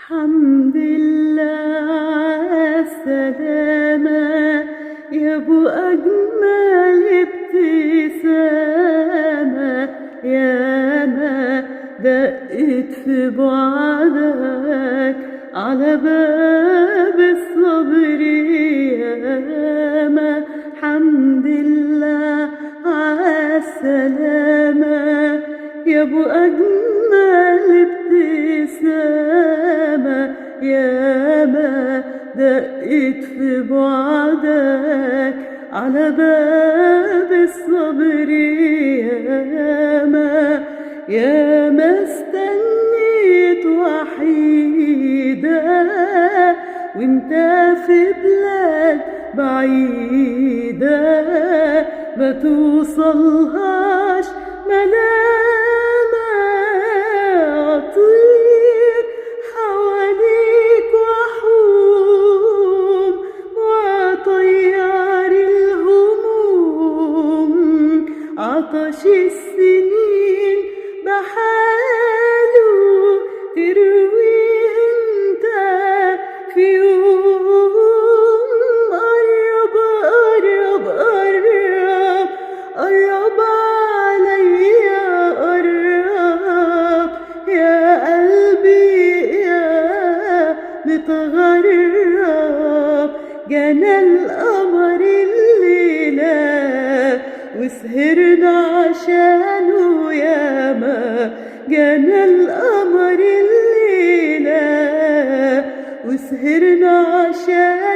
حمد لله عالسلامة يا ابو اجمل ابتسامة، ياما دقت في بعدك على باب الصبر ياما. حمد لله عالسلامة يا ابو اجمل ابتسامة، ياما دقت في بعدك على باب الصبر ياما. ياما استنيت وحيدة وانت في بلاد بعيدة ما توصلهاش ملامة، أطير حواليك وأحوم وأطير الهموم. عطش السنين بحاله ترويه انت في يوم. قرب قرب قرب قرب عليا قرب يا قلبي يا متغرب. جانا القمر الليلة وسهرنا عشانه ياما، جانا القمر الليلة وسهرنا عشانه